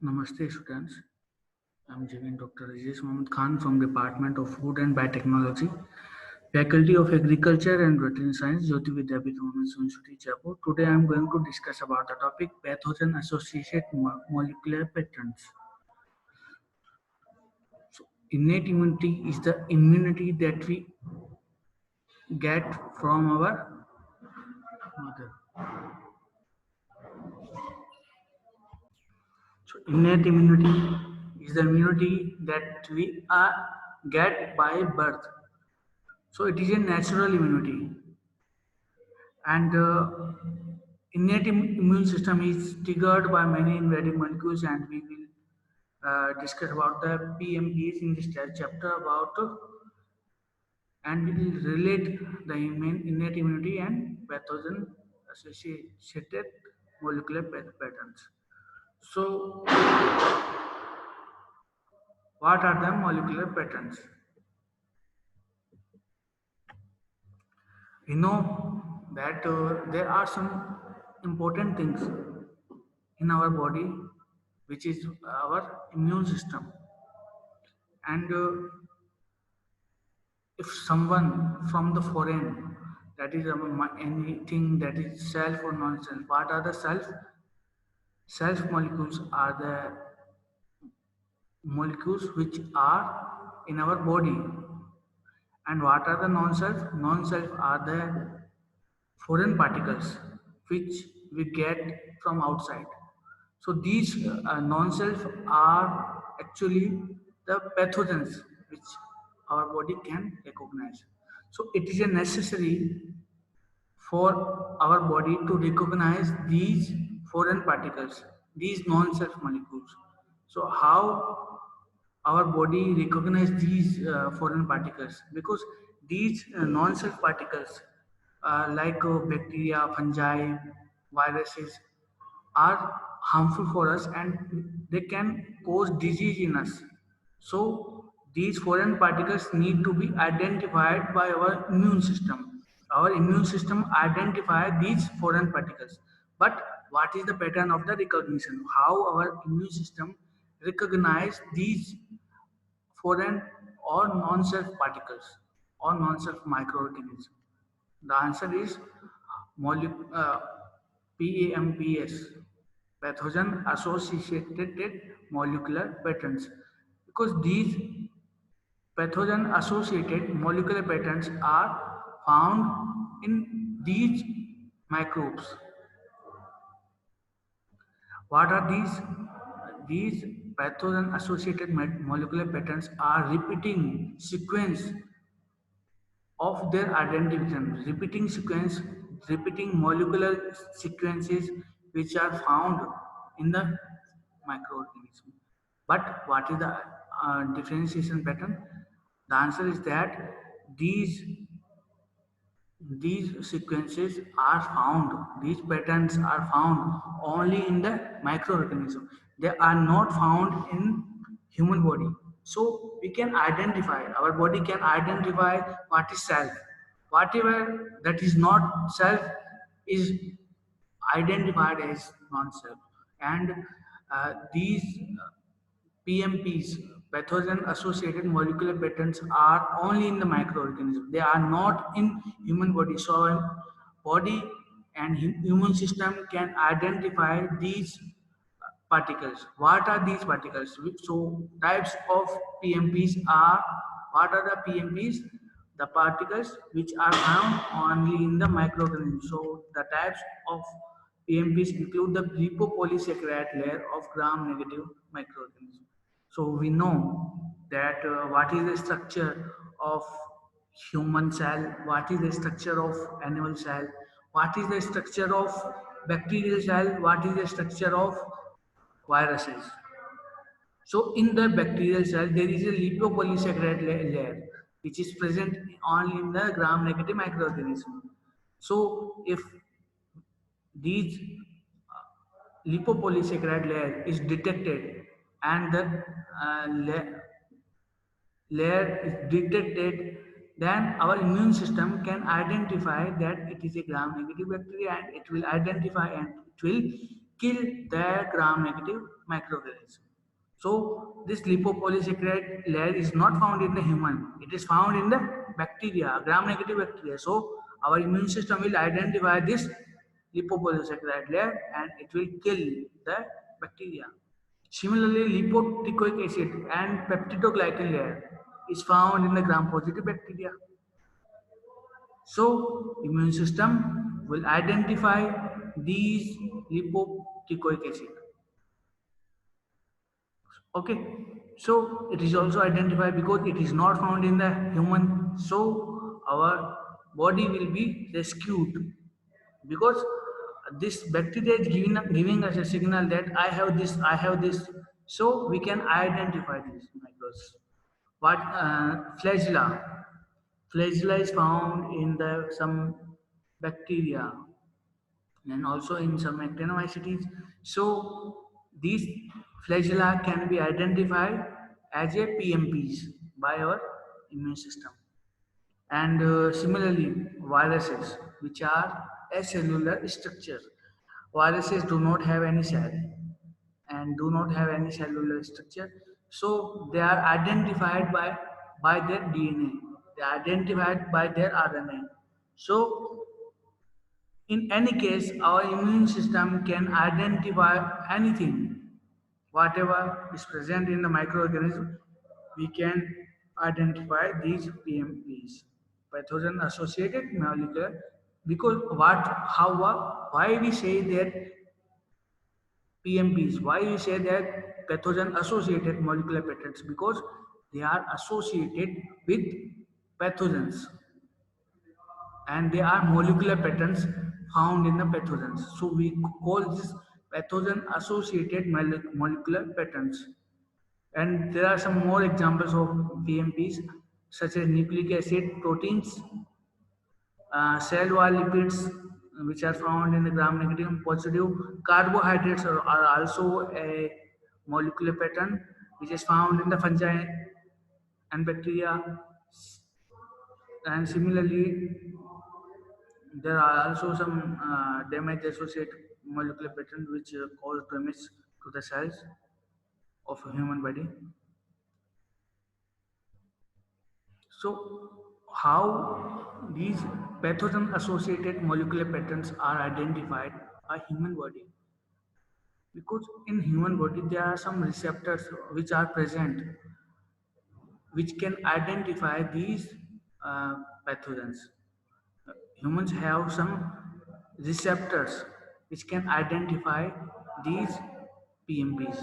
Namaste students. I'm Javin Dr. Rajesh Mohammed Khan from Department of Food and Biotechnology, Faculty of Agriculture and Veterinary Science, Jyoti Vidyapith Women's University, Jaipur. Today I'm going to discuss about the topic pathogen associated molecular patterns. So, innate immunity is the immunity that we get from our mother. So, innate immunity is the immunity that we get by birth. So, it is a natural immunity. And innate immune system is triggered by many invading molecules, and we will discuss about the PMPs in this chapter about and we will relate the innate immunity and pathogen associated molecular patterns. So, what are the molecular patterns? We know that there are some important things in our body, which is our immune system. And if someone from the foreign, that is anything that is self or non-self, what are the self molecules are the molecules which are in our body, and what are the non-self are the foreign particles which we get from outside. So these non-self are actually the pathogens which our body can recognize. So it is a necessary for our body to recognize these foreign particles, these non-self molecules. So how our body recognize these foreign particles? Because these non-self particles like bacteria, fungi, viruses are harmful for us, and they can cause disease in us. So these foreign particles need to be identified by our immune system. Our immune system identify these foreign particles. But what is the pattern of the recognition? How our immune system recognize these foreign or non-self particles or non-self microorganisms? The answer is PAMPs, pathogen associated molecular patterns, because these pathogen associated molecular patterns are found in these microbes. What are these? These pathogen associated molecular patterns are repeating sequence of their identification, repeating molecular sequences which are found in the microorganism. But what is the differentiation pattern? The answer is that these these sequences are found, these patterns are found only in the microorganism. They are not found in human body. So we can identify, our body can identify what is self. Whatever that is not self is identified as non-self. And these PMPs, pathogen associated molecular patterns, are only in the microorganism. They are not in human body. So our body and immune system can identify these particles. What are these particles? So types of PMPs are, what are the PMPs? The particles which are found only in the microorganism. So the types of PMPs include the lipopolysaccharide layer of gram-negative microorganism. So we know that what is the structure of human cell, what is the structure of animal cell, what is the structure of bacterial cell, what is the structure of viruses. So in the bacterial cell, there is a lipopolysaccharide layer which is present only in the gram-negative microorganism. So if these lipopolysaccharide layer is detected and the layer is detected, then our immune system can identify that it is a gram-negative bacteria, and it will identify and it will kill the gram-negative microorganism. So this lipopolysaccharide layer is not found in the human. It is found in the bacteria, gram-negative bacteria. So our immune system will identify this lipopolysaccharide layer and it will kill the bacteria. Similarly, lipoteichoic acid and peptidoglycan layer is found in the gram-positive bacteria. So immune system will identify these lipoteichoic acid. Okay, so it is also identified because it is not found in the human. So our body will be rescued because this bacteria is giving us a signal that I have this. So we can identify these microbes. What flagella? Flagella is found in the some bacteria and also in some actinomycetes. So these flagella can be identified as a PMPs by our immune system. And similarly, viruses, which are acellular structure. Viruses do not have any cell and do not have any cellular structure. So they are identified by their DNA. They are identified by their RNA. So in any case, our immune system can identify anything, whatever is present in the microorganism, we can identify these PMPs, pathogen associated molecular. Because why we say that PMPs, why we say that pathogen associated molecular patterns? Because they are associated with pathogens and they are molecular patterns found in the pathogens. So we call this pathogen associated molecular patterns. And there are some more examples of PMPs such as nucleic acid proteins, cell wall lipids, which are found in the gram negative positive. Carbohydrates are also a molecular pattern which is found in the fungi and bacteria. And similarly, there are also some damage associated molecular patterns which cause damage to the cells of a human body. So, how these pathogen associated molecular patterns are identified by human body? Because in human body there are some receptors which are present which can identify these uh, pathogens. Humans have some receptors which can identify these PMPs,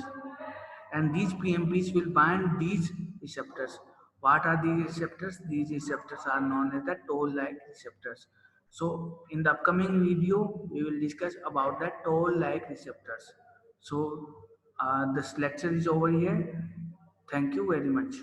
and these PMPs will bind these receptors. What are these receptors? These receptors are known as the toll-like receptors. So in the upcoming video, we will discuss about the toll-like receptors. So this lecture is over here. Thank you very much.